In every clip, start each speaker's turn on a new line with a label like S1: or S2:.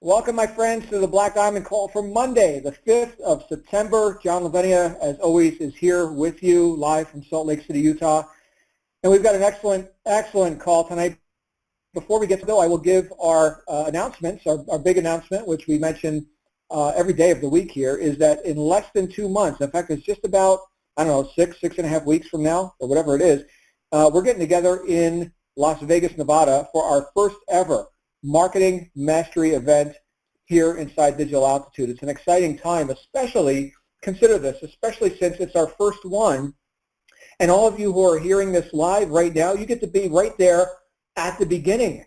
S1: Welcome, my friends, to the Black Diamond Call for Monday, the 5th of September. John Lavenia, as always, is here with you live from Salt Lake City, Utah. And we've got an excellent call tonight. Before we get to go, I will give our announcements, our big announcement, which we mention every day of the week here, is that in less than 2 months, in fact, it's just about, I don't know, six and a half weeks from now, or whatever it is, we're getting together in Las Vegas, Nevada for our first ever Marketing Mastery event here inside Digital Altitude. It's an exciting time, especially, consider this, especially since it's our first one. And all of you who are hearing this live right now, you get to be right there at the beginning,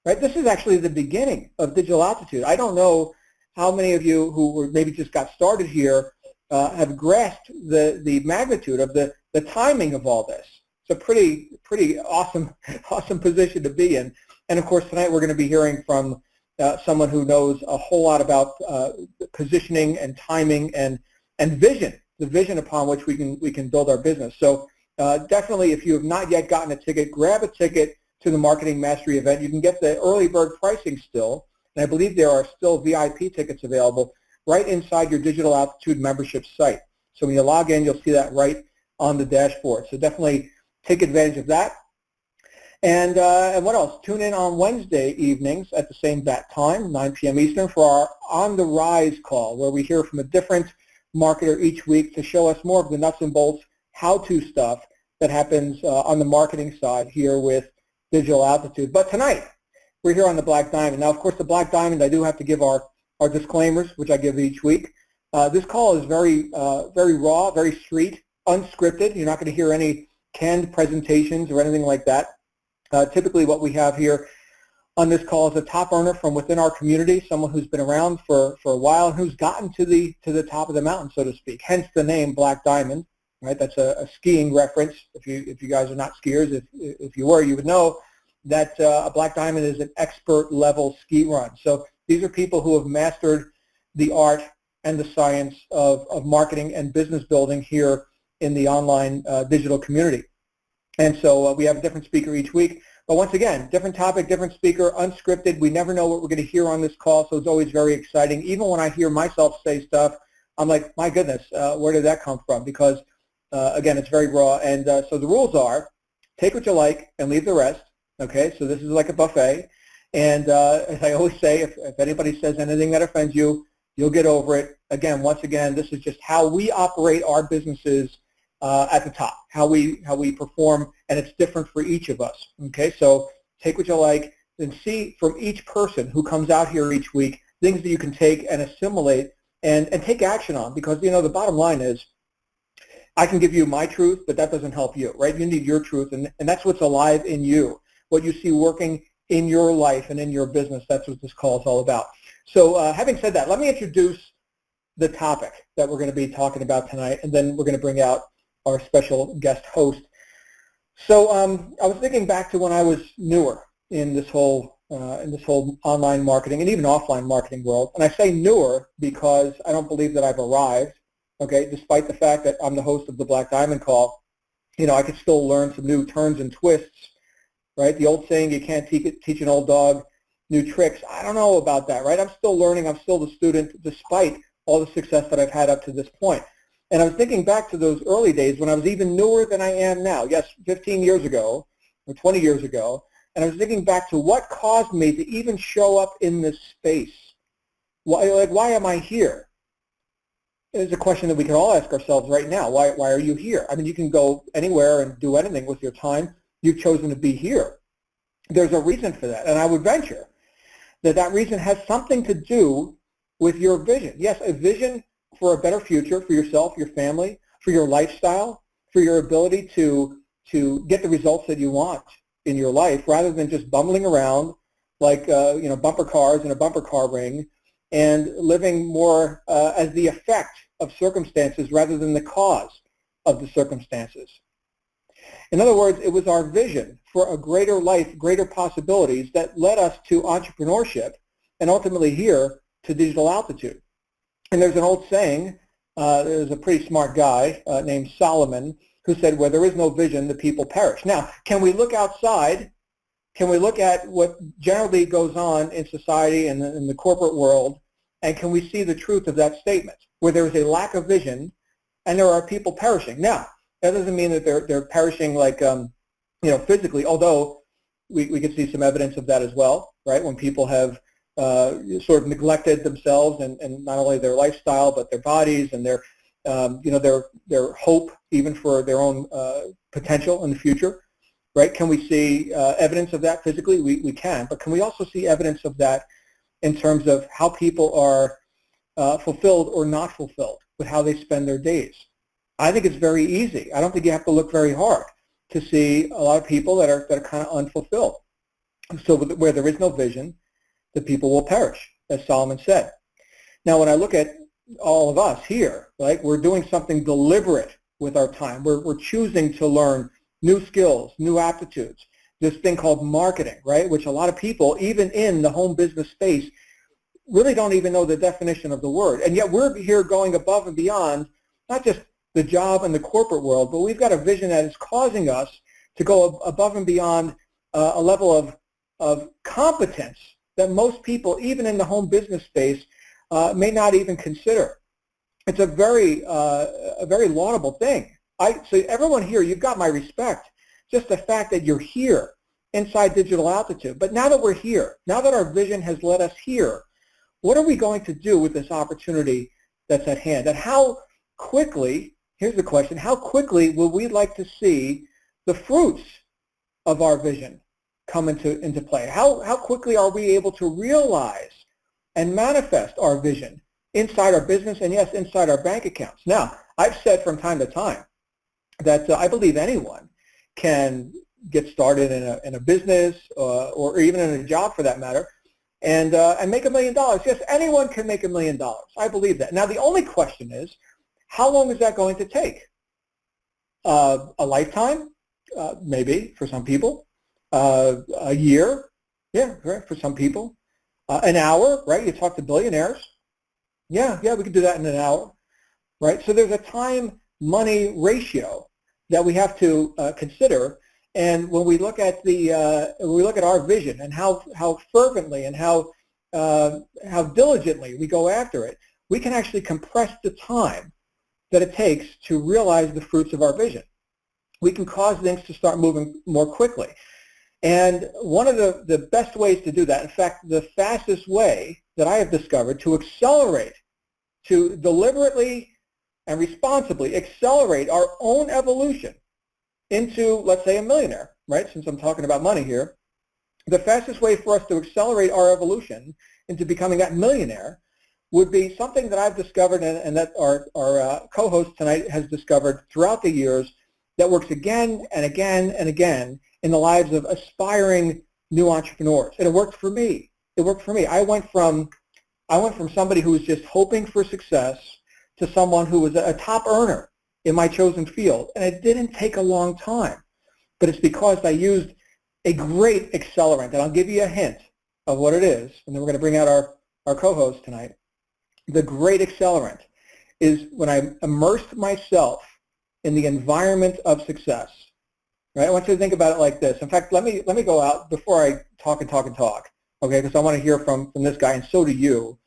S1: right? This is actually the beginning of Digital Altitude. I don't know how many of you who were maybe just got started here have grasped the magnitude of the timing of all this. It's a pretty awesome position to be in. And of course, tonight we're going to be hearing from someone who knows a whole lot about positioning and timing and vision, the vision upon which we can build our business. So definitely, if you have not yet gotten a ticket, grab a ticket to the Marketing Mastery event. You can get the early bird pricing still, and I believe there are still VIP tickets available right inside your Digital Altitude membership site. So when you log in, you'll see that right on the dashboard. So definitely take advantage of that. And what else? Tune in on Wednesday evenings at the same time, 9 p.m. Eastern, for our On the Rise call, where we hear from a different marketer each week to show us more of the nuts and bolts, how-to stuff that happens on the marketing side here with Digital Altitude. But tonight, we're here on the Black Diamond. Now, of course, the Black Diamond, I do have to give our disclaimers, which I give each week. This call is very raw, very street, unscripted. You're not going to hear any canned presentations or anything like that. Typically what we have here on this call is a top earner from within our community, someone who's been around for a while and who's gotten to the top of the mountain, so to speak, hence the name Black Diamond, right? That's a skiing reference. If you guys are not skiers, if you were, you would know that a Black Diamond is an expert level ski run. So these are people who have mastered the art and the science of marketing and business building here in the online digital community. And so we have a different speaker each week. But once again, different topic, different speaker, unscripted. We never know what we're going to hear on this call, so it's always very exciting. Even when I hear myself say stuff, I'm like, my goodness, where did that come from? Because, again, it's very raw. And so the rules are, take what you like and leave the rest. Okay, so this is like a buffet. And as I always say, if anybody says anything that offends you, you'll get over it. Again, once again, this is just how we operate our businesses at the top, how we perform, and it's different for each of us. Okay, so take what you like, and see from each person who comes out here each week things that you can take and assimilate and take action on. Because the bottom line is, I can give you my truth, but that doesn't help you, right? You need your truth, and that's what's alive in you, what you see working in your life and in your business. That's what this call is all about. So having said that, let me introduce the topic that we're going to be talking about tonight, and then we're going to bring out our special guest host. So I was thinking back to when I was newer in this whole online marketing and even offline marketing world. And I say newer because I don't believe that I've arrived. Okay, despite the fact that I'm the host of the Black Diamond Call, I could still learn some new turns and twists. Right, the old saying, you can't teach an old dog new tricks. I don't know about that. Right, I'm still learning. I'm still the student, despite all the success that I've had up to this point. And I was thinking back to those early days when I was even newer than I am now. Yes, 15 years ago or 20 years ago. And I was thinking back to what caused me to even show up in this space. Why am I here? It's a question that we can all ask ourselves right now. Why are you here? I mean, you can go anywhere and do anything with your time. You've chosen to be here. There's a reason for that. And I would venture that reason has something to do with your vision. Yes, a vision for a better future for yourself, your family, for your lifestyle, for your ability to get the results that you want in your life, rather than just bumbling around like bumper cars in a bumper car ring, and living more as the effect of circumstances rather than the cause of the circumstances. In other words, it was our vision for a greater life, greater possibilities that led us to entrepreneurship, and ultimately here to Digital Altitude. And there's an old saying, there's a pretty smart guy named Solomon who said, where there is no vision, the people perish. Now, can we look outside Can we look at what generally goes on in society and in the corporate world, and can we see the truth of that statement, where there is a lack of vision and there are people perishing? Now, that doesn't mean that they're perishing like, physically, although we can see some evidence of that as well, right? When people have sort of neglected themselves and not only their lifestyle, but their bodies and their hope even for their own potential in the future. Right? Can we see evidence of that physically? We can, but can we also see evidence of that in terms of how people are fulfilled or not fulfilled with how they spend their days? I think it's very easy. I don't think you have to look very hard to see a lot of people that are kind of unfulfilled. So where there is no vision, the people will perish, as Solomon said. Now, when I look at all of us here, right, we're doing something deliberate with our time. We're choosing to learn new skills, new aptitudes, this thing called marketing, right, which a lot of people, even in the home business space, really don't even know the definition of the word. And yet we're here going above and beyond, not just the job and the corporate world, but we've got a vision that is causing us to go above and beyond a level of competence that most people, even in the home business space, may not even consider. It's a very laudable thing. So everyone here, you've got my respect. Just the fact that you're here inside Digital Altitude. But now that we're here, now that our vision has led us here, what are we going to do with this opportunity that's at hand? And how quickly, here's the question, how quickly will we like to see the fruits of our vision come into play? How quickly are we able to realize and manifest our vision inside our business and, yes, inside our bank accounts? Now, I've said from time to time that I believe anyone can get started in a business or even in a job for that matter and make $1 million. Yes, anyone can make $1 million. I believe that. Now, the only question is, how long is that going to take? A lifetime? Maybe for some people. A year? Yeah, right, for some people. An hour, right? You talk to billionaires. Yeah, we could do that in an hour, right? So there's a time-money ratio that we have to consider, and when we look at our vision and how fervently and how diligently we go after it, we can actually compress the time that it takes to realize the fruits of our vision. We can cause things to start moving more quickly. And one of the best ways to do that, in fact, the fastest way that I have discovered to accelerate, to deliberately and responsibly accelerate our own evolution into, let's say, a millionaire, right? Since I'm talking about money here, the fastest way for us to accelerate our evolution into becoming that millionaire would be something that I've discovered and that our co-host tonight has discovered throughout the years that works again and again and again in the lives of aspiring new entrepreneurs. And it worked for me. It worked for me. I went from somebody who was just hoping for success to someone who was a top earner in my chosen field. And it didn't take a long time, but it's because I used a great accelerant. And I'll give you a hint of what it is, and then we're going to bring out our co-host tonight. The great accelerant is when I immersed myself in the environment of success. Right? I want you to think about it like this. In fact, let me go out before I talk, okay, because I want to hear from this guy, and so do you.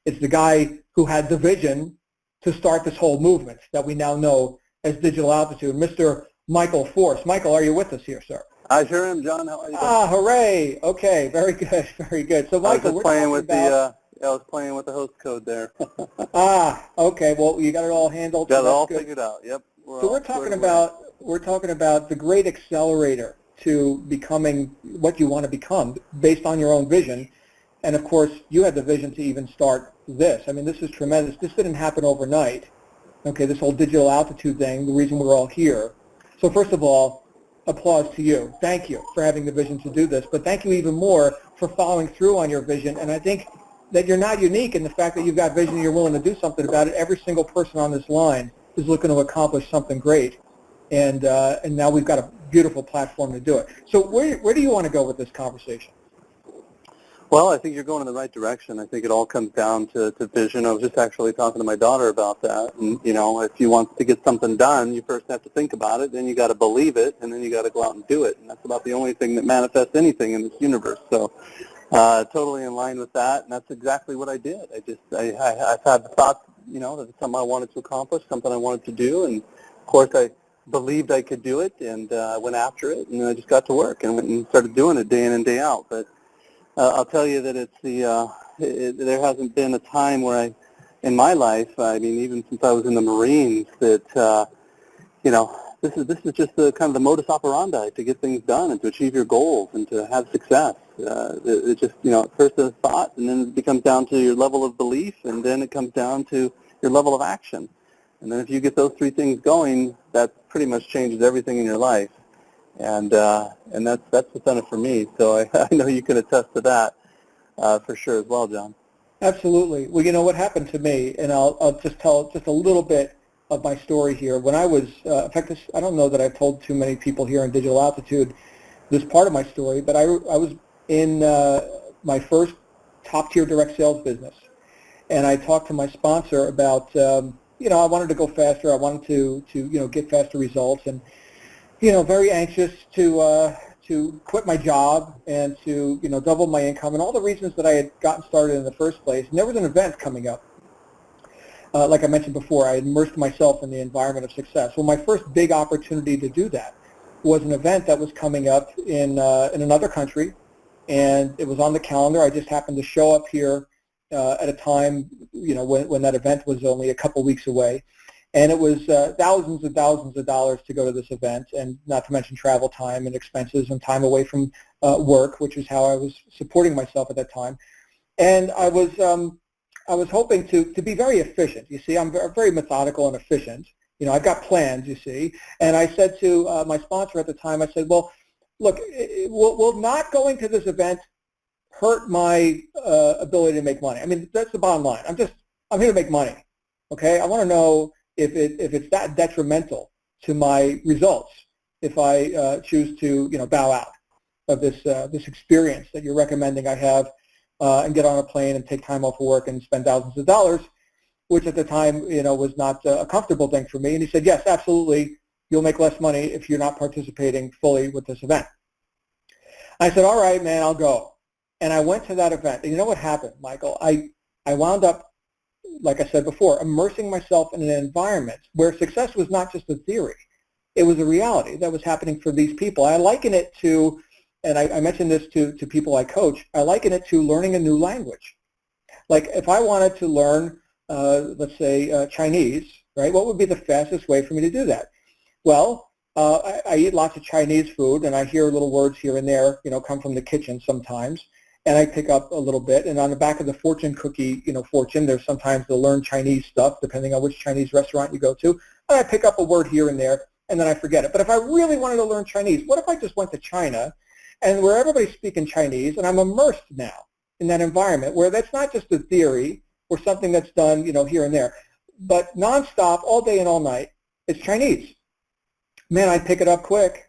S1: It's the guy who had the vision to start this whole movement that we now know as Digital Altitude, Mr. Michael Force. Michael, are you with us here, sir?
S2: I sure am, John. How are you doing?
S1: Hooray. Okay, very good, very good. So, Michael, we're
S2: playing
S1: talking
S2: with
S1: about...
S2: I was playing with the host code there.
S1: Okay, well, you got it all handled.
S2: Got it all figured out, yep.
S1: We're talking about the great accelerator to becoming what you want to become based on your own vision. And of course, you had the vision to even start this. I mean, this is tremendous. This didn't happen overnight. Okay, this whole Digital Altitude thing, the reason we're all here. So first of all, applause to you. Thank you for having the vision to do this. But thank you even more for following through on your vision. And I think that you're not unique in the fact that you've got vision and you're willing to do something about it. Every single person on this line is looking to accomplish something great. And now we've got a beautiful platform to do it. So where do you want to go with this conversation?
S2: Well, I think you're going in the right direction. I think it all comes down to vision. I was just actually talking to my daughter about that. And, if you want to get something done, you first have to think about it, then you got to believe it, and then you got to go out and do it. And that's about the only thing that manifests anything in this universe. So totally in line with that, and that's exactly what I did. I've had the thought, that it's something I wanted to accomplish, something I wanted to do, and, of course, I believed I could do it, and I went after it, and I just got to work and went and started doing it day in and day out. But I'll tell you that there hasn't been a time where in my life, I mean, even since I was in the Marines, that, this is just the kind of the modus operandi to get things done and to achieve your goals and to have success. It just, at first a thought, and then it becomes down to your level of belief, and then it comes down to your level of action. And then if you get those three things going, that pretty much changes everything in your life. And that's what's done it for me. So I know you can attest to that for sure as well, John.
S1: Absolutely. Well, what happened to me, and I'll just tell just a little bit of my story here. When I was, in fact, I don't know that I've told too many people here in Digital Altitude this part of my story, but I was in my first top-tier direct sales business, and I talked to my sponsor about, I wanted to go faster. I wanted to get faster results, and very anxious to quit my job and to, double my income, and all the reasons that I had gotten started in the first place. And there was an event coming up. Like I mentioned before, I had immersed myself in the environment of success. Well, my first big opportunity to do that was an event that was coming up in another country, and it was on the calendar. I just happened to show up here at a time, when that event was only a couple weeks away. And it was thousands and thousands of dollars to go to this event, and not to mention travel time and expenses and time away from work, which is how I was supporting myself at that time. And I was hoping to be very efficient. You see, I'm very methodical and efficient. I've got plans, you see. And I said to my sponsor at the time, I said, well, look, will not going to this event hurt my ability to make money? I mean, that's the bottom line. I'm here to make money, okay? I want to know if it's that detrimental to my results if I choose to bow out of this experience that you're recommending I have and get on a plane and take time off of work and spend thousands of dollars, which at the time was not a comfortable thing for me. And he said, yes, absolutely, you'll make less money if you're not participating fully with this event. I said, all right, man, I'll go. And I went to that event. And you know what happened, Michael? I wound up, like I said before, immersing myself in an environment where success was not just a theory. It was a reality that was happening for these people. I liken it to, and I mentioned this to people I coach, I liken it to learning a new language. Like if I wanted to learn, let's say, Chinese, right, what would be the fastest way for me to do that? Well, I eat lots of Chinese food, and I hear little words here and there, come from the kitchen sometimes. And I pick up a little bit, and on the back of the fortune cookie, fortune, there's sometimes the learn Chinese stuff, depending on which Chinese restaurant you go to. And I pick up a word here and there, and then I forget it. But if I really wanted to learn Chinese, what if I just went to China, and where everybody's speaking Chinese, and I'm immersed now in that environment, where that's not just a theory or something that's done, here and there, but nonstop, all day and all night, it's Chinese. Man, I'd pick it up quick,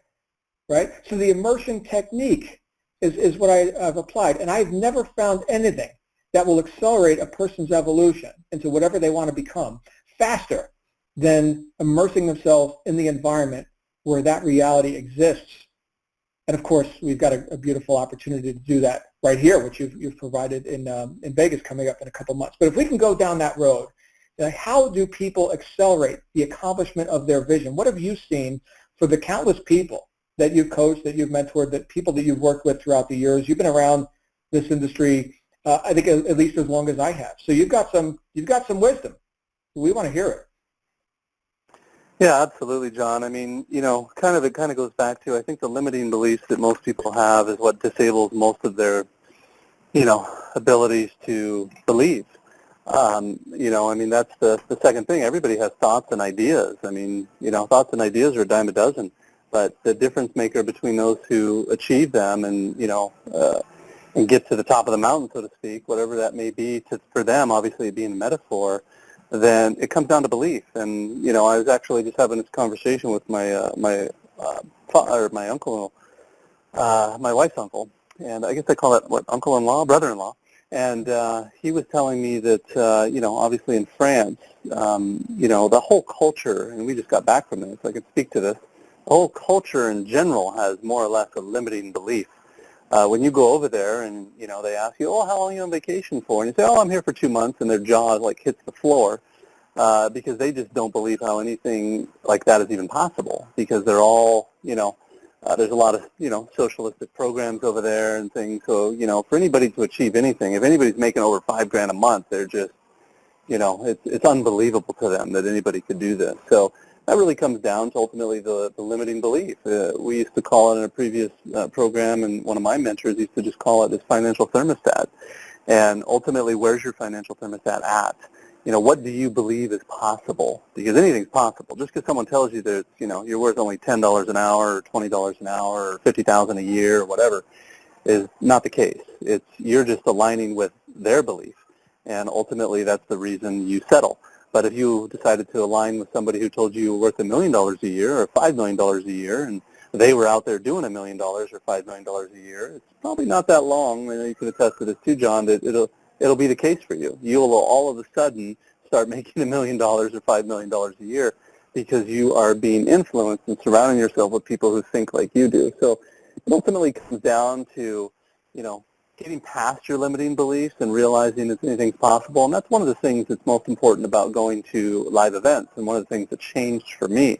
S1: right? So the immersion technique is what I've applied, and I've never found anything that will accelerate a person's evolution into whatever they want to become faster than immersing themselves in the environment where that reality exists. And of course, we've got a beautiful opportunity to do that right here, which you've provided in Vegas coming up in a couple months. But if we can go down that road, how do people accelerate the accomplishment of their vision? What have you seen for the countless people that you've coached, that you've mentored, that people that you've worked with throughout the years? You've been around this industry, I think, at least as long as I have. So you've got some wisdom. We want to hear it.
S2: Yeah, absolutely, John. I mean, it kind of goes back to, I think, the limiting beliefs that most people have is what disables most of their, abilities to believe. I mean, that's the second thing. Everybody has thoughts and ideas. I mean, thoughts and ideas are a dime a dozen. But the difference maker between those who achieve them and, and get to the top of the mountain, so to speak, whatever that may be for them, obviously being a metaphor, then it comes down to belief. And, I was actually just having this conversation with my uncle, my wife's uncle, and I guess I call it, what, uncle-in-law, brother-in-law. And he was telling me that, obviously in France, the whole culture, and we just got back from this, so I can speak to this, the whole culture in general has more or less a limiting belief. When you go over there and, they ask you, oh, how long are you on vacation for? And you say, oh, I'm here for 2 months, and their jaw like hits the floor because they just don't believe how anything like that is even possible, because they're all, there's a lot of, socialistic programs over there and things. So, for anybody to achieve anything, if anybody's making over $5,000 a month, they're just, it's unbelievable to them that anybody could do this. So that really comes down to ultimately the limiting belief. We used to call it in a previous program, and one of my mentors used to just call it this financial thermostat. And ultimately, where's your financial thermostat at? What do you believe is possible? Because anything's possible. Just because someone tells you that, you're worth only $10 an hour or $20 an hour or $50,000 a year or whatever is not the case. You're just aligning with their belief. And ultimately, that's the reason you settle. But if you decided to align with somebody who told you you were worth $1 million a year or $5 million a year, and they were out there doing $1 million or $5 million a year, it's probably not that long. You can attest to this too, John, that it'll be the case for you. You will all of a sudden start making $1 million or $5 million a year because you are being influenced and surrounding yourself with people who think like you do. So it ultimately comes down to, getting past your limiting beliefs and realizing that anything's possible. And that's one of the things that's most important about going to live events, and one of the things that changed for me.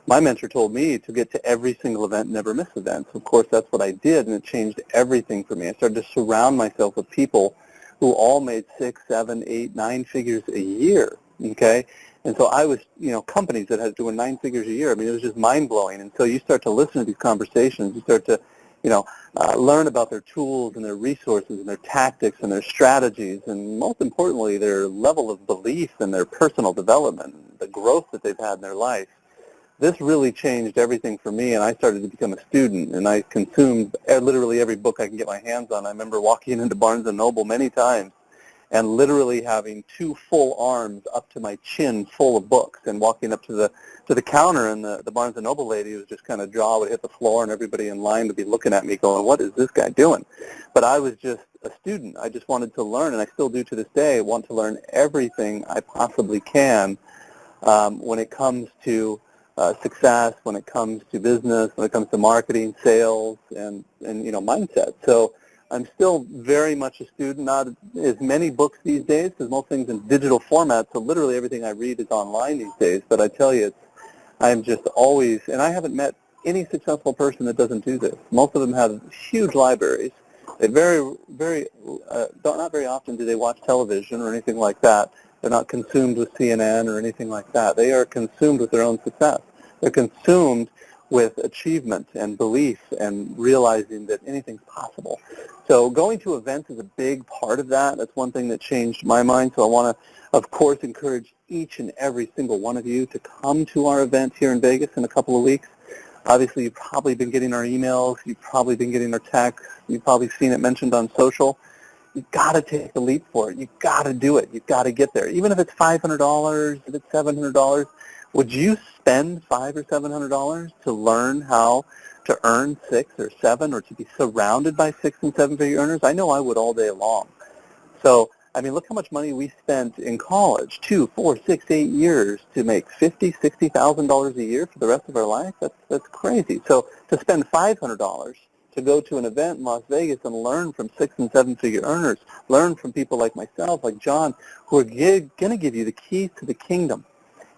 S2: My mentor told me to get to every single event, never miss events. Of course, that's what I did, and it changed everything for me. I started to surround myself with people who all made 6, 7, 8, 9 figures a year, okay? And so I was, companies that had doing 9 figures a year. I mean, it was just mind-blowing. And so you start to listen to these conversations. You start to, learn about their tools and their resources and their tactics and their strategies, and most importantly, their level of belief and their personal development, the growth that they've had in their life. This really changed everything for me, and I started to become a student, and I consumed literally every book I can get my hands on. I remember walking into Barnes & Noble many times and literally having 2 full arms up to my chin full of books, and walking up to the counter, and the Barnes & Noble lady was just kind of jaw would hit the floor, and everybody in line would be looking at me going, what is this guy doing? But I was just a student. I just wanted to learn, and I still do to this day, want to learn everything I possibly can when it comes to success, when it comes to business, when it comes to marketing, sales, and mindset. So I'm still very much a student, not as many books these days, because most things in digital format, so literally everything I read is online these days. But I tell you, I'm just always, and I haven't met any successful person that doesn't do this. Most of them have huge libraries. They not very often do they watch television or anything like that. They're not consumed with CNN or anything like that. They are consumed with their own success. They're consumed with achievement and belief and realizing that anything's possible. So going to events is a big part of that. That's one thing that changed my mind. So I want to, of course, encourage each and every single one of you to come to our event here in Vegas in a couple of weeks. Obviously, you've probably been getting our emails. You've probably been getting our texts. You've probably seen it mentioned on social. You've got to take the leap for it. You've got to do it. You've got to get there. Even if it's $500, if it's $700, would you spend $500 or $700 to learn how to earn 6 or 7, or to be surrounded by 6 and 7-figure earners? I know I would all day long. So, I mean, look how much money we spent in college, 2, 4, 6, 8 years to make $50,000, $60,000 a year for the rest of our life. That's crazy. So to spend $500 to go to an event in Las Vegas and learn from 6 and 7-figure earners, learn from people like myself, like John, who are going to give you the keys to the kingdom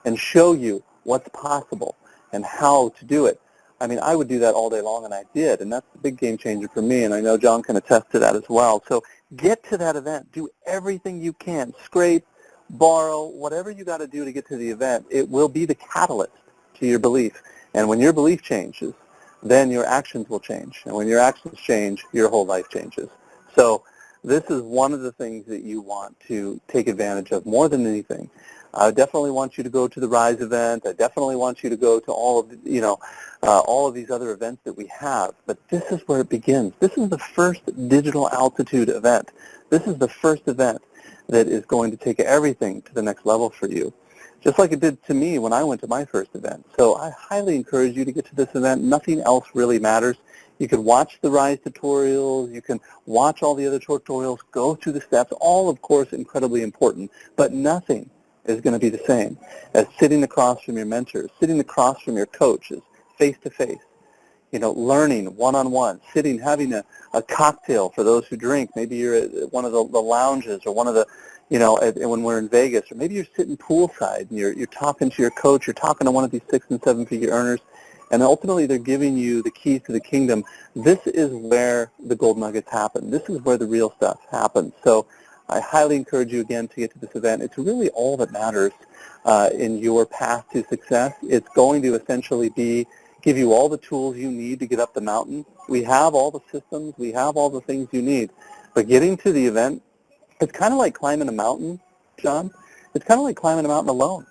S2: and show you what's possible and how to do it. I mean, I would do that all day long, and I did, and that's the big game changer for me, and I know John can attest to that as well. So get to that event. Do everything you can. Scrape, borrow, whatever you got to do to get to the event. It will be the catalyst to your belief. And when your belief changes, then your actions will change. And when your actions change, your whole life changes. So this is one of the things that you want to take advantage of more than anything. I definitely want you to go to the RISE event. I definitely want you to go to all of these other events that we have. But this is where it begins. This is the first digital altitude event. This is the first event that is going to take everything to the next level for you, just like it did to me when I went to my first event. So I highly encourage you to get to this event. Nothing else really matters. You can watch the RISE tutorials. You can watch all the other tutorials, go through the steps, all, of course, incredibly important. But nothing is going to be the same as sitting across from your mentors, sitting across from your coaches, face-to-face, learning one-on-one, sitting, having a cocktail for those who drink. Maybe you're at one of the lounges or one of the, when we're in Vegas, or maybe you're sitting poolside and you're talking to your coach, you're talking to one of these 6- and 7-figure earners, and ultimately they're giving you the keys to the kingdom. This is where the gold nuggets happen. This is where the real stuff happens. So I highly encourage you again to get to this event. It's really all that matters in your path to success. It's going to essentially give you all the tools you need to get up the mountain. We have all the systems. We have all the things you need. But getting to the event, it's kind of like climbing a mountain, John. It's kind of like climbing a mountain alone.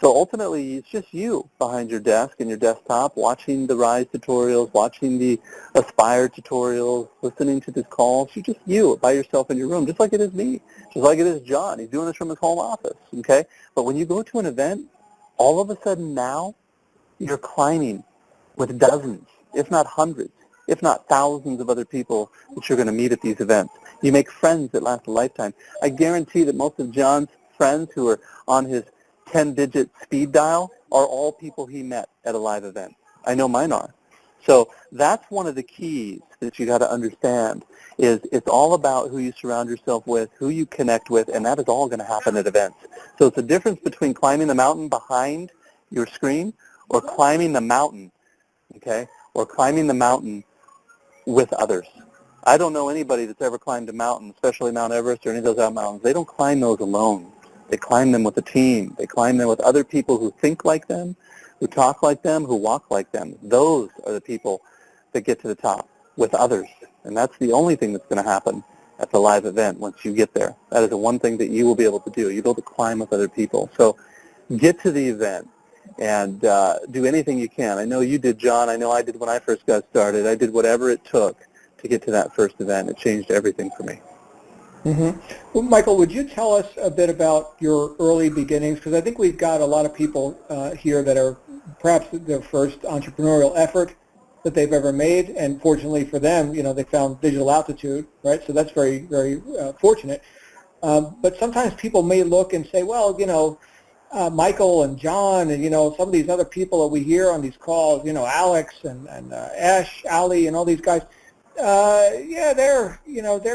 S2: So ultimately, it's just you behind your desk and your desktop watching the RISE tutorials, watching the Aspire tutorials, listening to this call. It's just you by yourself in your room, just like it is me, just like it is John. He's doing this from his home office, okay? But when you go to an event, all of a sudden now, you're climbing with dozens, if not hundreds, if not thousands of other people that you're going to meet at these events. You make friends that last a lifetime. I guarantee that most of John's friends who are on his 10-digit speed dial are all people he met at a live event. I know mine are. So that's one of the keys that you got to understand is it's all about who you surround yourself with, who you connect with, and that is all going to happen at events. So it's a difference between climbing the mountain behind your screen or climbing the mountain, okay, or climbing the mountain with others. I don't know anybody that's ever climbed a mountain, especially Mount Everest or any of those out mountains. They don't climb those alone. They climb them with a team. They climb them with other people who think like them, who talk like them, who walk like them. Those are the people that get to the top with others. And that's the only thing that's going to happen at the live event once you get there. That is the one thing that you will be able to do. You'll be able to climb with other people. So get to the event and do anything you can. I know you did, John. I know I did when I first got started. I did whatever it took to get to that first event. It changed everything for me.
S1: Mm-hmm. Well, Michael, would you tell us a bit about your early beginnings? Because I think we've got a lot of people here that are perhaps their first entrepreneurial effort that they've ever made, and fortunately for them, they found digital altitude, right? So that's very, very fortunate. But sometimes people may look and say, well, Michael and John and, some of these other people that we hear on these calls, Alex and Ash, Ali, and all these guys, they're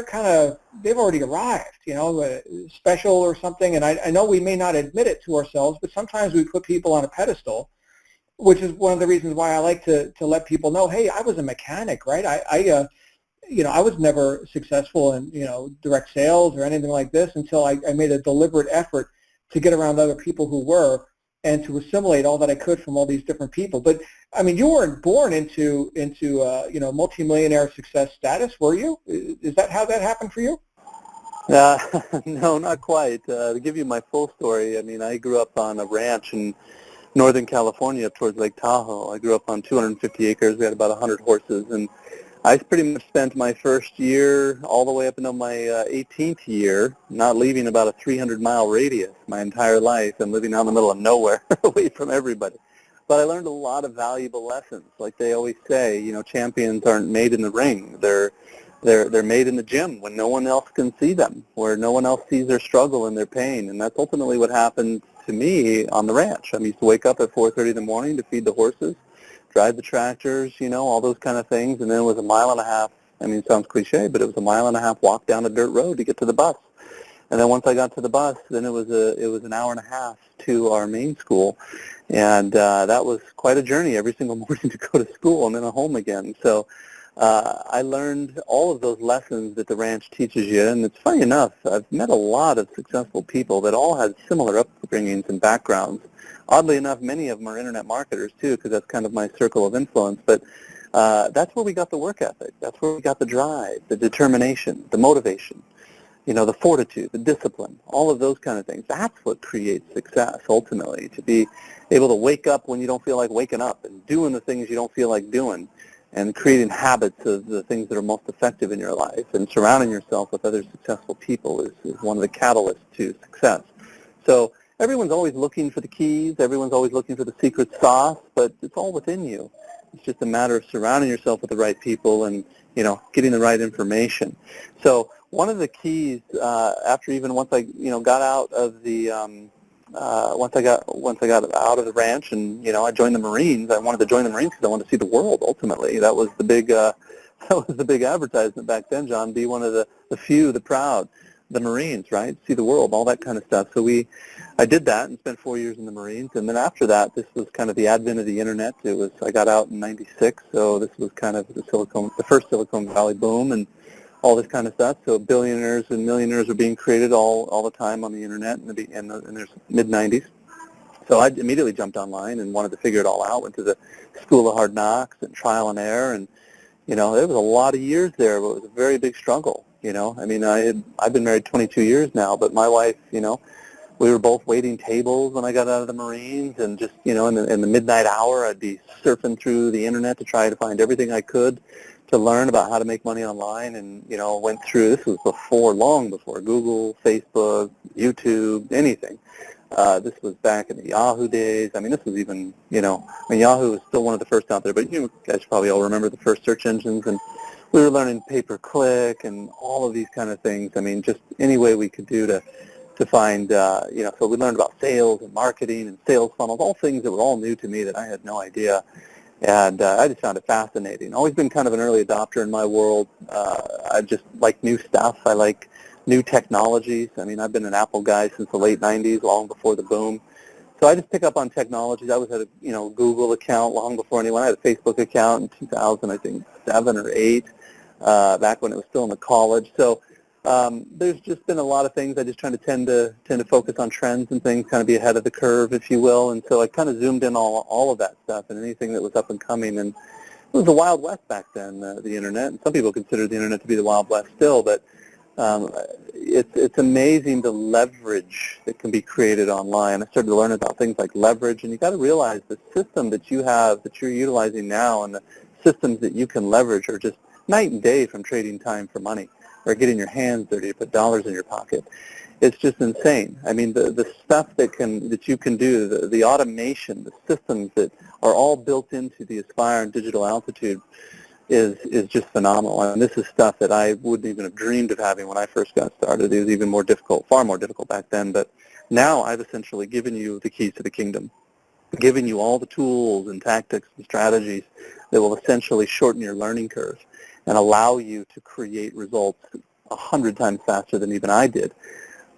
S1: kind of, they've already arrived, special or something. And I know we may not admit it to ourselves, but sometimes we put people on a pedestal, which is one of the reasons why I like to let people know, hey, I was a mechanic, right? I was never successful in, direct sales or anything like this until I made a deliberate effort to get around other people who were and to assimilate all that I could from all these different people. But I mean, you weren't born into multimillionaire success status, were you? Is that how that happened for you?
S2: No, not quite. To give you my full story, I mean, I grew up on a ranch in Northern California up towards Lake Tahoe. I grew up on 250 acres. We had about 100 horses, and I pretty much spent my first year all the way up until my 18th year not leaving about a 300-mile radius my entire life and living out in the middle of nowhere away from everybody. But I learned a lot of valuable lessons. Like they always say, champions aren't made in the ring. They're made in the gym when no one else can see them, where no one else sees their struggle and their pain. And that's ultimately what happened to me on the ranch. I used to wake up at 4:30 in the morning to feed the horses, drive the tractors, all those kind of things, and then it was a mile and a half. I mean, it sounds cliche, but it was a mile and a half walk down a dirt road to get to the bus. And then once I got to the bus, then it was an hour and a half to our main school, and that was quite a journey every single morning to go to school and then home again. So I learned all of those lessons that the ranch teaches you, and it's funny enough, I've met a lot of successful people that all had similar upbringings and backgrounds. Oddly enough, many of them are internet marketers too, because that's kind of my circle of influence. But that's where we got the work ethic. That's where we got the drive, the determination, the motivation, the fortitude, the discipline, all of those kind of things. That's what creates success, ultimately, to be able to wake up when you don't feel like waking up and doing the things you don't feel like doing and creating habits of the things that are most effective in your life and surrounding yourself with other successful people is one of the catalysts to success. So everyone's always looking for the keys. Everyone's always looking for the secret sauce, but it's all within you. It's just a matter of surrounding yourself with the right people and, getting the right information. So one of the keys, after even once I, got out of the, once I got out of the ranch and, I joined the Marines, I wanted to join the Marines because I wanted to see the world ultimately. That was the big, advertisement back then, John. Be one of the few, the proud, the Marines, right? See the world, all that kind of stuff. So I did that and spent 4 years in the Marines. And then after that, this was kind of the advent of the internet. I got out in '96, so this was kind of the first Silicon Valley boom and all this kind of stuff. So billionaires and millionaires were being created all the time on the internet in the mid-'90s. So I immediately jumped online and wanted to figure it all out. Went to the School of Hard Knocks and trial and error, and there was a lot of years there, but it was a very big struggle. I mean, I've been married 22 years now, but my wife, we were both waiting tables when I got out of the Marines, and just, in the midnight hour, I'd be surfing through the internet to try to find everything I could to learn about how to make money online, and, went through, this was long before Google, Facebook, YouTube, anything. This was back in the Yahoo days. I mean, this was even, Yahoo was still one of the first out there, but you guys probably all remember the first search engines, and we were learning pay-per-click and all of these kind of things. I mean, just any way we could do to find, so we learned about sales and marketing and sales funnels, all things that were all new to me that I had no idea. And I just found it fascinating. Always been kind of an early adopter in my world. I just like new stuff. I like new technologies. I mean, I've been an Apple guy since the late '90s, long before the boom. So I just pick up on technologies. I was at a Google account long before anyone. I had a Facebook account in 2000, I think 7 or 8, back when it was still in the college. So there's just been a lot of things. I just tend to focus on trends and things, kind of be ahead of the curve, if you will. And so I kind of zoomed in all of that stuff and anything that was up and coming. And it was the Wild West back then, the internet. And some people consider the internet to be the Wild West still, but it's amazing the leverage that can be created online. I started to learn about things like leverage, and you got to realize the system that you have, that you're utilizing now, and the systems that you can leverage are just night and day from trading time for money or getting your hands dirty to put dollars in your pocket. It's just insane. I mean, the stuff that you can do, the automation, the systems that are all built into the Aspire and Digital Altitude is just phenomenal. And this is stuff that I wouldn't even have dreamed of having when I first got started. It was even more difficult, far more difficult back then. But now I've essentially given you the keys to the kingdom, giving you all the tools and tactics and strategies that will essentially shorten your learning curve and allow you to create results 100 times faster than even I did.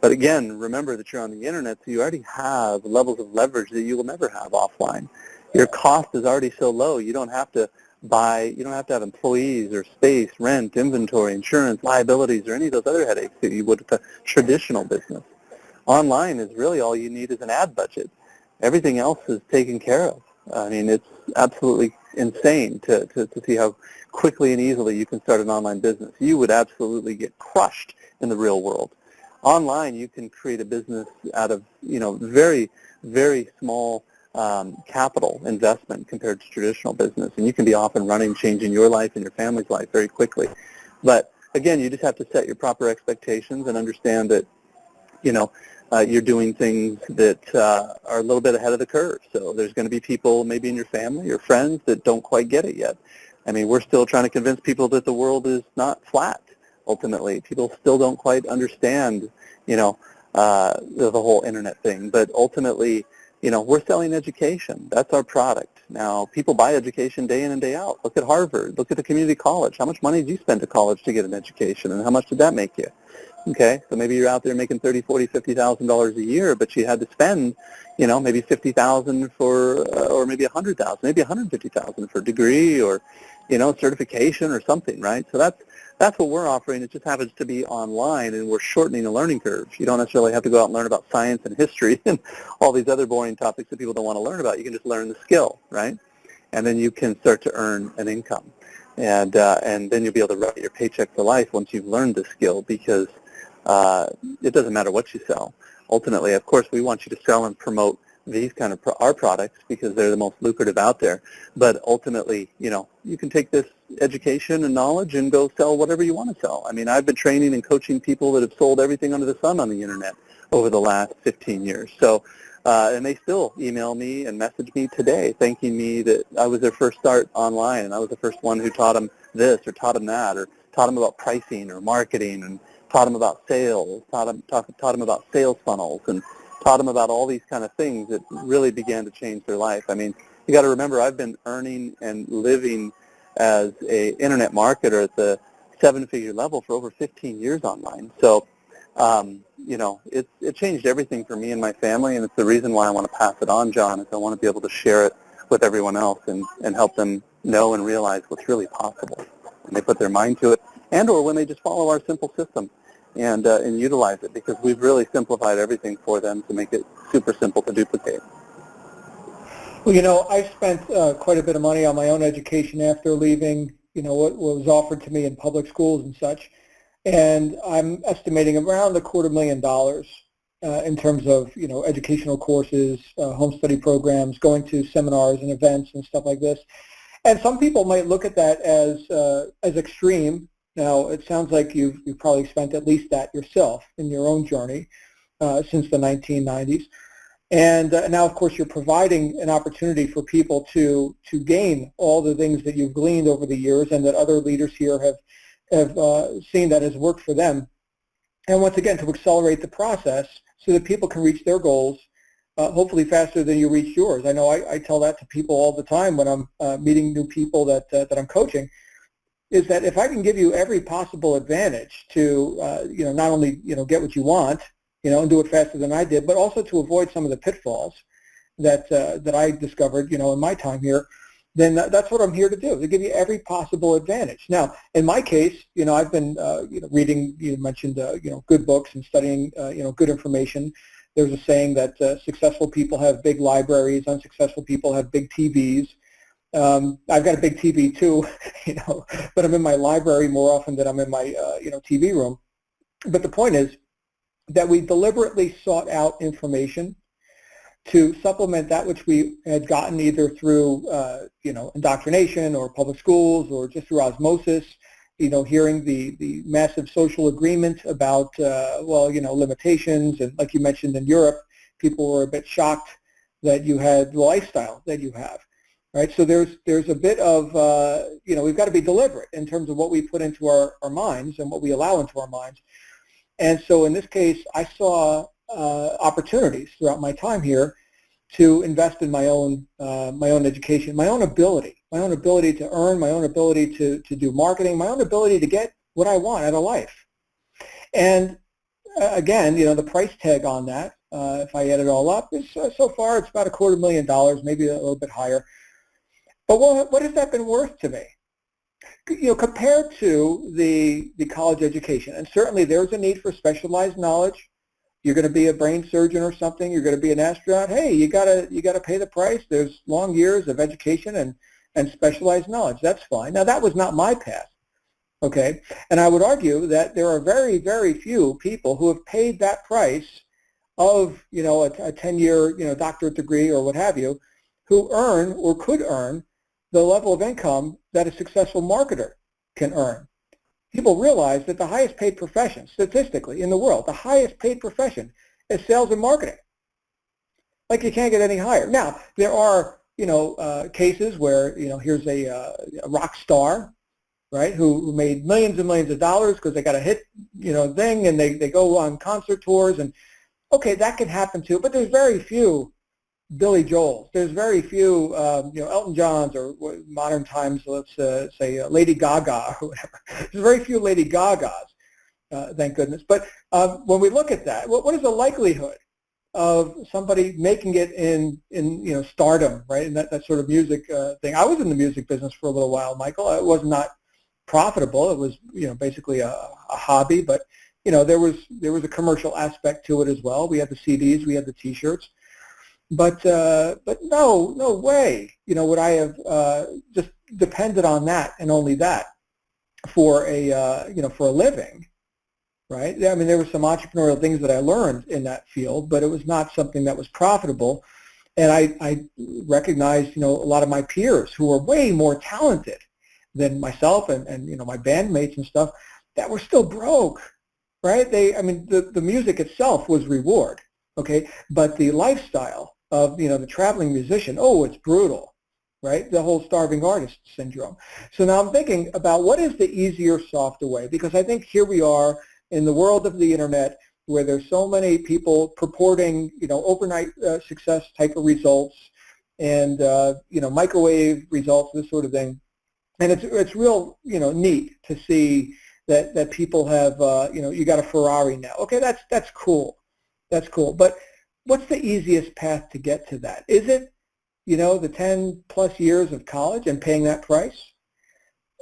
S2: But again, remember that you're on the internet, so you already have levels of leverage that you will never have offline. Your cost is already so low, you don't have to have employees or space, rent, inventory, insurance, liabilities, or any of those other headaches that you would with a traditional business. Online is really all you need is an ad budget. Everything else is taken care of. I mean, it's absolutely insane to see how quickly and easily you can start an online business. You would absolutely get crushed in the real world. Online, you can create a business out of, very, very small capital investment compared to traditional business, and you can be off and running, changing your life and your family's life very quickly. But again, you just have to set your proper expectations and understand that, you're doing things that are a little bit ahead of the curve. So there's going to be people maybe in your family or friends that don't quite get it yet. I mean, we're still trying to convince people that the world is not flat, ultimately. People still don't quite understand, the whole internet thing. But ultimately, we're selling education. That's our product. Now, people buy education day in and day out. Look at Harvard. Look at the community college. How much money did you spend to college to get an education, and how much did that make you? Okay, so maybe you're out there making $30,000, $40,000, $50,000 a year, but you had to spend, maybe $50,000 for, or maybe $100,000, maybe $150,000 for a degree or, certification or something, right? So that's what we're offering. It just happens to be online, and we're shortening the learning curve. You don't necessarily have to go out and learn about science and history and all these other boring topics that people don't want to learn about. You can just learn the skill, right? And then you can start to earn an income. And then you'll be able to write your paycheck for life once you've learned the skill, because it doesn't matter what you sell. Ultimately, of course, we want you to sell and promote these kind of our products because they're the most lucrative out there. But ultimately, you can take this education and knowledge and go sell whatever you want to sell. I mean, I've been training and coaching people that have sold everything under the sun on the internet over the last 15 years. So And they still email me and message me today thanking me that I was their first start online and I was the first one who taught them this or taught them that or taught them about pricing or marketing and taught them about sales, taught them about sales funnels and taught them about all these kind of things that really began to change their life. I mean, you got to remember I've been earning and living as a internet marketer at the seven-figure level for over 15 years online. So you know, it changed everything for me and my family, and it's the reason why I want to pass it on, John, is I want to be able to share it with everyone else and help them know and realize what's really possible when they put their mind to it, and or when they just follow our simple system and utilize it, because we've really simplified everything for them to make it super simple to duplicate.
S1: Well, you know, I spent quite a bit of money on my own education after leaving, you know, what was offered to me in public schools and such. And I'm estimating around $250,000 in terms of, you know, educational courses, home study programs, going to seminars and events and stuff like this. And some people might look at that as extreme. Now, it sounds like you've probably spent at least that yourself in your own journey since the 1990s. And now, of course, you're providing an opportunity for people to gain all the things that you've gleaned over the years and that other leaders here have seen that has worked for them. And once again, to accelerate the process so that people can reach their goals hopefully faster than you reach yours. I know I tell that to people all the time when I'm meeting new people that I'm coaching, is that if I can give you every possible advantage to, you know, not only, you know, get what you want, you know, and do it faster than I did, but also to avoid some of the pitfalls that I discovered, you know, in my time here, then that's what I'm here to do, to give you every possible advantage. Now, in my case, you know, I've been, you know, reading, you mentioned, you know, good books and studying, you know, good information. There's a saying that successful people have big libraries, unsuccessful people have big TVs. I've got a big TV too, you know, but I'm in my library more often than I'm in my, you know, TV room. But the point is that we deliberately sought out information to supplement that which we had gotten either through, you know, indoctrination or public schools or just through osmosis, you know, hearing the massive social agreement about, well, you know, limitations. And like you mentioned in Europe, people were a bit shocked that you had the lifestyle that you have, right? So there's a bit of, you know, we've got to be deliberate in terms of what we put into our minds and what we allow into our minds. And so in this case, I saw opportunities throughout my time here to invest in my own education, my own ability to earn, my own ability to do marketing, my own ability to get what I want out of life. And again, you know, the price tag on that, if I add it all up, is so far it's about $250,000, maybe a little bit higher. But what has that been worth to me? You know, compared to the college education, and certainly there's a need for specialized knowledge. You're going to be a brain surgeon or something. You're going to be an astronaut. Hey, you gotta pay the price. There's long years of education and specialized knowledge. That's fine. Now that was not my path, okay? And I would argue that there are very, very few people who have paid that price of, you know, a 10-year, you know, doctorate degree or what have you, who earn or could earn the level of income that a successful marketer can earn. People realize that the highest paid profession, statistically, in the world, the highest paid profession is sales and marketing. Like, you can't get any higher. Now, there are, you know, cases where, you know, here's a rock star, right, who made millions and millions of dollars because they got a hit, you know, thing, and they go on concert tours, and okay, that can happen too, but there's very few Billy Joels. There's very few, you know, Elton Johns, or modern times, let's say Lady Gaga or whatever. There's very few Lady Gagas, thank goodness. But when we look at that, what is the likelihood of somebody making it in you know, stardom, right? And that sort of music thing. I was in the music business for a little while, Michael. It was not profitable. It was, you know, basically a hobby, but you know, there was a commercial aspect to it as well. We had the CDs, we had the T-shirts. But no way, you know, would I have just depended on that and only that for a you know, for a living, right? I mean, there were some entrepreneurial things that I learned in that field, but it was not something that was profitable. And I recognized, you know, a lot of my peers who were way more talented than myself and you know, my bandmates and stuff, that were still broke, right? I mean, the music itself was reward. okay? But the lifestyle of, the traveling musician, oh, it's brutal, right? The whole starving artist syndrome. So now I'm thinking about what is the easier, softer way, because I think here we are in the world of the internet where there's so many people purporting, overnight success type of results and, microwave results, this sort of thing. And it's real, neat to see that people have, you got a Ferrari now. Okay, that's cool. That's cool. But what's the easiest path to get to that? Is it, the 10 plus years of college and paying that price?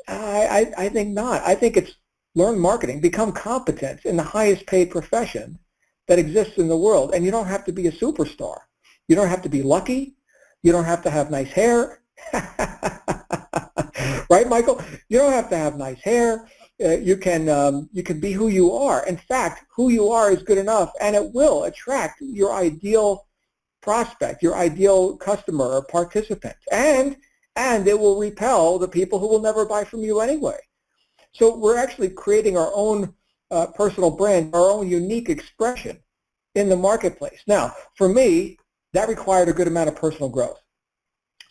S1: I think not. I think it's learn marketing, become competent in the highest paid profession that exists in the world. And you don't have to be a superstar. You don't have to be lucky. You don't have to have nice hair. Right, Michael? You don't have to have nice hair. You can be who you are. In fact, who you are is good enough, and it will attract your ideal prospect, your ideal customer or participant, and it will repel the people who will never buy from you anyway. So we're actually creating our own personal brand, our own unique expression in the marketplace. Now, for me, that required a good amount of personal growth.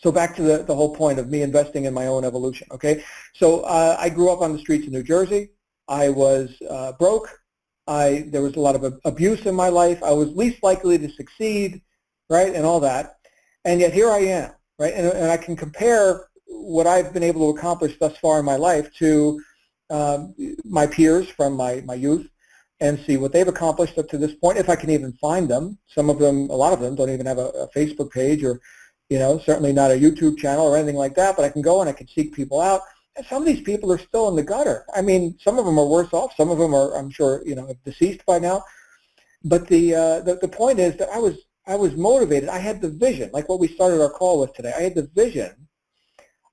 S1: So back to the whole point of me investing in my own evolution, okay? So I grew up on the streets of New Jersey. I was broke. There was a lot of abuse in my life. I was least likely to succeed, right, and all that. And yet here I am, right? And I can compare what I've been able to accomplish thus far in my life to my peers from my youth and see what they've accomplished up to this point, if I can even find them. Some of them, a lot of them, don't even have a Facebook page or certainly not a YouTube channel or anything like that, but I can go and I can seek people out. And some of these people are still in the gutter. I mean, some of them are worse off. Some of them are, I'm sure, deceased by now. But the point is that I was motivated. I had the vision, like what we started our call with today. I had the vision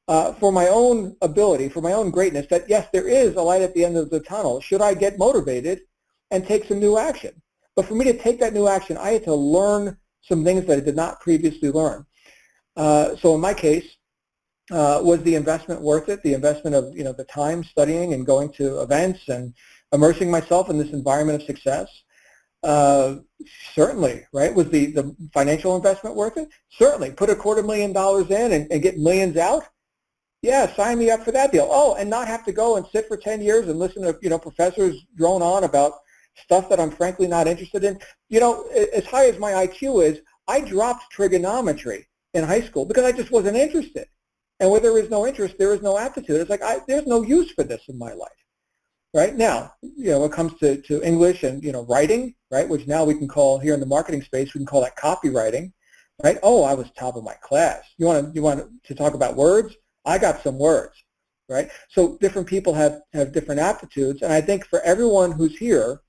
S1: for my own ability, for my own greatness, that yes, there is a light at the end of the tunnel. Should I get motivated and take some new action? But for me to take that new action, I had to learn some things that I did not previously learn. So in my case, was the investment worth it? The investment of the time studying and going to events and immersing myself in this environment of success? Certainly, right? Was the financial investment worth it? Certainly. Put $250,000 in and get millions out? Yeah, sign me up for that deal. Oh, and not have to go and sit for 10 years and listen to professors drone on about stuff that I'm frankly not interested in. As high as my IQ is, I dropped trigonometry in high school because I just wasn't interested. And where there is no interest, there is no aptitude. It's like there's no use for this in my life. Right now, when it comes to English and writing, right, which now we can call here in the marketing space, we can call that copywriting, right? Oh, I was top of my class. You want to talk about words? I got some words, right? So different people have different aptitudes, and I think for everyone who's here,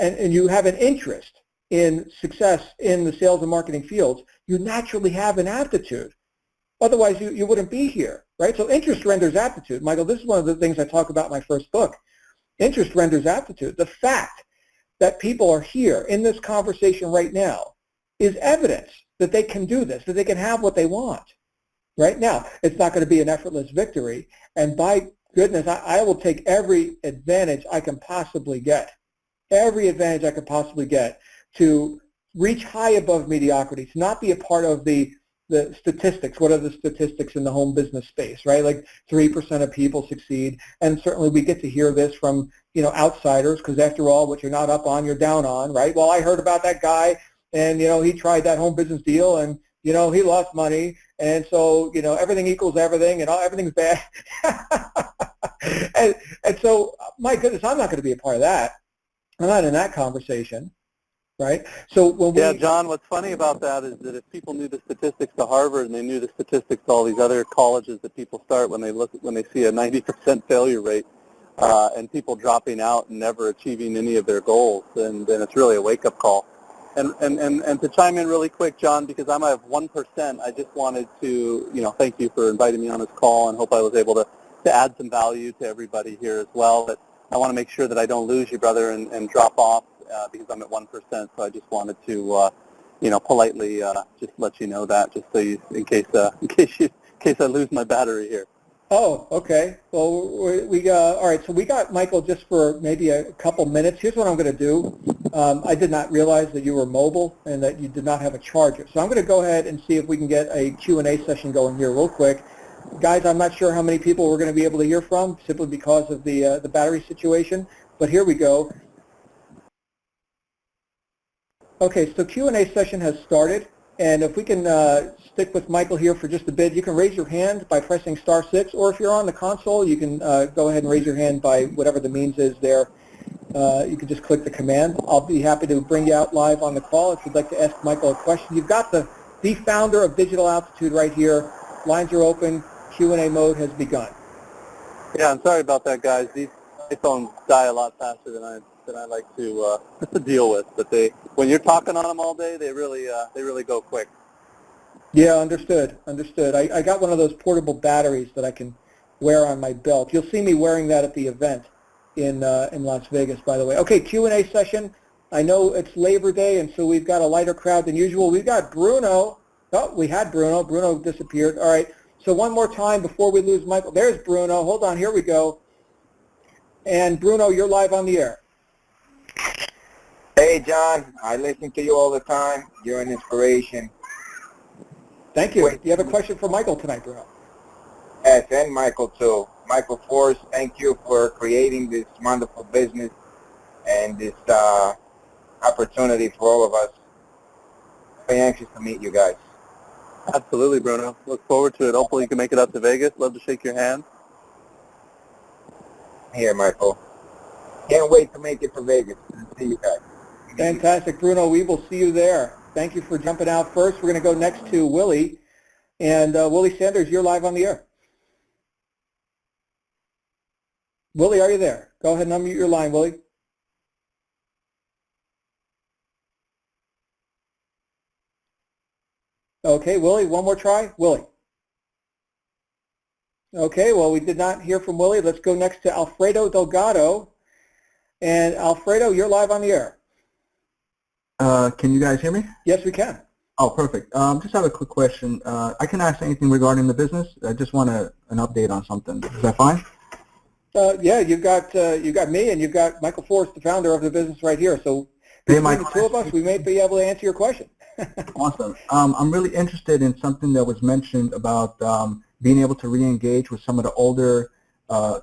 S1: and you have an interest in success in the sales and marketing fields, you naturally have an aptitude. Otherwise, you wouldn't be here, right? So interest renders aptitude. Michael, this is one of the things I talk about in my first book. Interest renders aptitude. The fact that people are here in this conversation right now is evidence that they can do this, that they can have what they want. Right now, it's not going to be an effortless victory. And by goodness, I will take every advantage I can possibly get, every advantage I could possibly get to reach high above mediocrity, to not be a part of the statistics. What are the statistics in the home business space, right? Like 3% of people succeed. And certainly we get to hear this from, outsiders, because after all, what you're not up on, you're down on, right? Well, I heard about that guy and, he tried that home business deal and, he lost money. And so, everything equals everything and everything's bad. and so, my goodness, I'm not going to be a part of that. I'm not in that conversation. Right. So when
S2: John, what's funny about that is that if people knew the statistics to Harvard and they knew the statistics to all these other colleges that people start when they see a 90% failure rate and people dropping out and never achieving any of their goals, then it's really a wake-up call. And to chime in really quick, John, because I'm at 1%, I just wanted to thank you for inviting me on this call and hope I was able to add some value to everybody here as well. But I want to make sure that I don't lose you, brother, and drop off. Because I'm at 1%, so I just wanted to, politely just let you know that, just so in case I lose my battery here.
S1: Oh, okay. Well, we got, all right, so we got Michael just for maybe a couple minutes. Here's what I'm going to do. I did not realize that you were mobile and that you did not have a charger. So I'm going to go ahead and see if we can get a Q&A session going here real quick. Guys, I'm not sure how many people we're going to be able to hear from simply because of the battery situation, but here we go. Okay, so Q&A session has started, and if we can stick with Michael here for just a bit, you can raise your hand by pressing *6, or if you're on the console, you can go ahead and raise your hand by whatever the means is there. You can just click the command. I'll be happy to bring you out live on the call if you'd like to ask Michael a question. You've got the founder of Digital Altitude right here. Lines are open. Q&A mode has begun.
S2: Yeah, I'm sorry about that, guys. These iPhones die a lot faster than I like to deal with. But when you're talking on them all day, they really go quick.
S1: Yeah, understood. I got one of those portable batteries that I can wear on my belt. You'll see me wearing that at the event in Las Vegas, by the way. Okay, Q&A session. I know it's Labor Day, and so we've got a lighter crowd than usual. We've got Bruno. Oh, we had Bruno. Bruno disappeared. All right. So one more time before we lose Michael. There's Bruno. Hold on. Here we go. And Bruno, you're live on the air.
S3: Hey, John. I listen to you all the time. You're an inspiration.
S1: Thank you. You have a question for Michael tonight, Bruno?
S3: Yes, and Michael, too. Michael Force, thank you for creating this wonderful business and this opportunity for all of us. Very anxious to meet you guys.
S2: Absolutely, Bruno. Look forward to it. Hopefully you can make it up to Vegas. Love to shake your hand.
S3: Here, Michael. Can't wait to make it to Vegas and see you guys.
S1: Fantastic, Bruno. We will see you there. Thank you for jumping out first. We're going to go next to Willie. And Willie Sanders, you're live on the air. Willie, are you there? Go ahead and unmute your line, Willie. Okay, Willie, one more try. Willie. Okay, well, we did not hear from Willie. Let's go next to Alfredo Delgado. And Alfredo, you're live on the air.
S4: Can you guys hear me?
S1: Yes, we can.
S4: Oh, perfect. Just have a quick question. I can ask anything regarding the business. I just want an update on something. Is that fine?
S1: Yeah, you've got me and you've got Michael Forrest, the founder of the business right here. So between the two of us, we may be able to answer your question.
S4: Awesome. I'm really interested in something that was mentioned about being able to re-engage with some of the older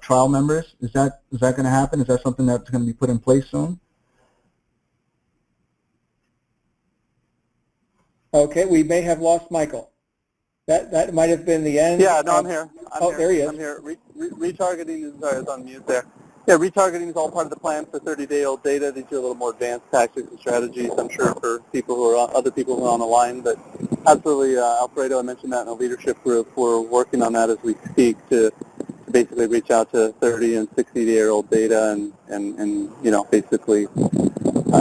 S4: trial members. Is that going to happen? Is that something that's going to be put in place soon?
S1: Okay, we may have lost Michael. That might have been the end.
S2: Yeah, no, I'm here.
S1: There he is.
S2: I'm here. Retargeting is, sorry, I was on mute there. Yeah, retargeting is all part of the plan for 30-day-old data. These are a little more advanced tactics and strategies, I'm sure, for people who are other people who are on the line. But absolutely, Alfredo, I mentioned that in a leadership group. We're working on that as we speak to basically reach out to 30 and 60-day-old data and you know, basically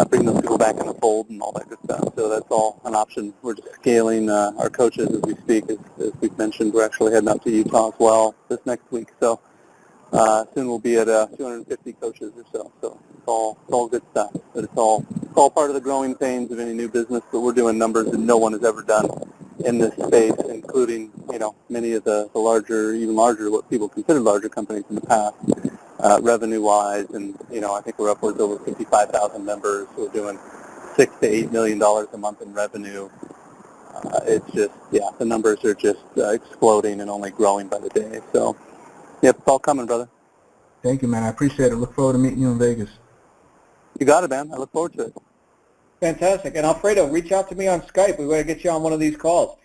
S2: bring those people back in the fold and all that good stuff. So that's all an option. We're just scaling our coaches as we speak. As we've mentioned, we're actually heading up to Utah as well this next week. So soon we'll be at 250 coaches or so. So it's all good stuff. But it's all part of the growing pains of any new business. But we're doing numbers that no one has ever done in this space, including, you know, many of the larger, even larger, what people consider larger companies in the past. Revenue-wise, and you know, I think we're upwards over 55,000 members. We're doing $6 to $8 million a month in revenue. It's just, yeah, the numbers are just exploding and only growing by the day. So, yep, it's all coming, brother.
S4: Thank you, man. I appreciate it. Look forward to meeting you in Vegas.
S2: You got it, man. I look forward to it.
S1: Fantastic. And Alfredo, reach out to me on Skype. We want to get you on one of these calls.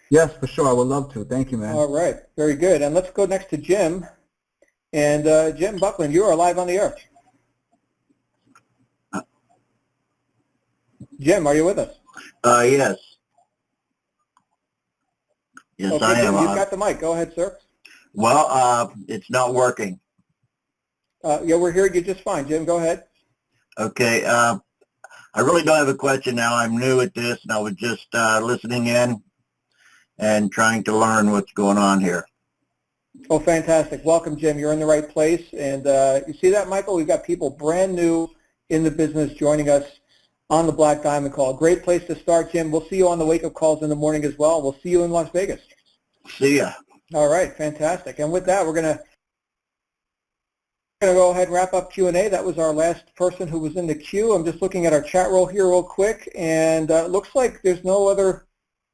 S4: Yes, for sure. I would love to. Thank you, man.
S1: All right. Very good. And let's go next to Jim. And Jim Buckland, you are live on the air. Jim, are you with us?
S5: Yes. Yes,
S1: Okay,
S5: I am.
S1: Jim, you've got the mic. Go ahead, sir.
S5: Well, it's not working.
S1: Yeah, we're hearing you just fine. Jim, go ahead.
S5: Okay. I really don't have a question now. I'm new at this, and I was just listening in and trying to learn what's going on here.
S1: Oh, fantastic. Welcome, Jim. You're in the right place. And you see that, Michael? We've got people brand new in the business joining us on the Black Diamond Call. Great place to start, Jim. We'll see you on the wake-up calls in the morning as well. We'll see you in Las Vegas.
S5: See ya.
S1: All right, fantastic. And with that, we're going to go ahead and wrap up Q&A. That was our last person who was in the queue. I'm just looking at our chat roll here real quick, and it looks like there's no other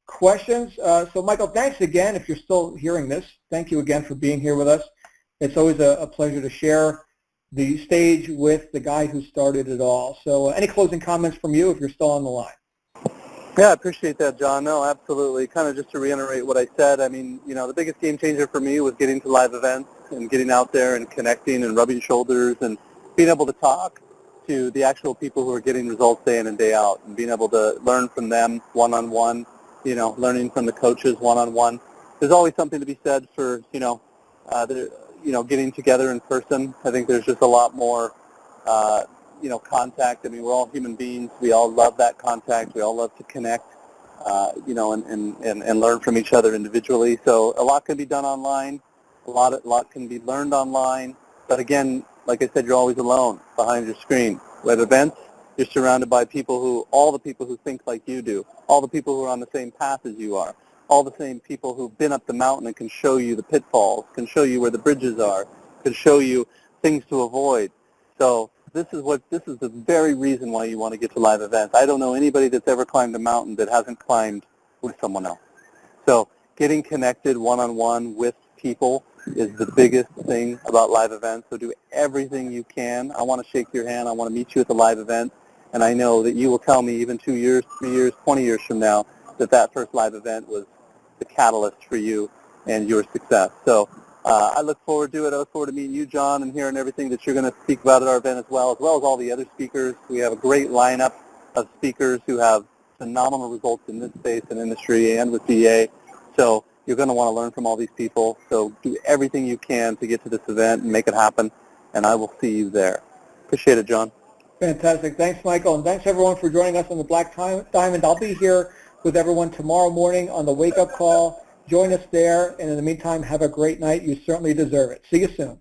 S1: questions. So Michael, thanks again if you're still hearing this. Thank you again for being here with us. It's always a pleasure to share the stage with the guy who started it all. So any closing comments from you if you're still on the line?
S2: Yeah, I appreciate that, John. No, absolutely. Kind of just to reiterate what I said, I mean, you know, the biggest game changer for me was getting to live events and getting out there and connecting and rubbing shoulders and being able to talk to the actual people who are getting results day in and day out and being able to learn from them one-on-one, you know, learning from the coaches one-on-one. There's always something to be said for, getting together in person. I think there's just a lot more contact. I mean, we're all human beings. We all love that contact. We all love to connect, and learn from each other individually. So a lot can be done online. A lot can be learned online. But again, like I said, you're always alone behind your screen. With events, you're surrounded by all the people who think like you do, all the people who are on the same path as you are, all the same people who've been up the mountain and can show you the pitfalls, can show you where the bridges are, can show you things to avoid. So this is the very reason why you want to get to live events. I don't know anybody that's ever climbed a mountain that hasn't climbed with someone else. So getting connected one-on-one with people is the biggest thing about live events. So do everything you can. I want to shake your hand. I want to meet you at the live event. And I know that you will tell me even 2 years, 3 years, 20 years from now that first live event was the catalyst for you and your success. So I look forward to it. I look forward to meeting you, John, and hearing everything that you're going to speak about at our event as well as all the other speakers. We have a great lineup of speakers who have phenomenal results in this space and industry and with VA. So you're going to want to learn from all these people. So do everything you can to get to this event and make it happen, and I will see you there. Appreciate it, John.
S1: Fantastic. Thanks, Michael, and thanks everyone for joining us on the Black Diamond. I'll be here with everyone tomorrow morning on the wake-up call. Join us there, and in the meantime, have a great night. You certainly deserve it. See you soon.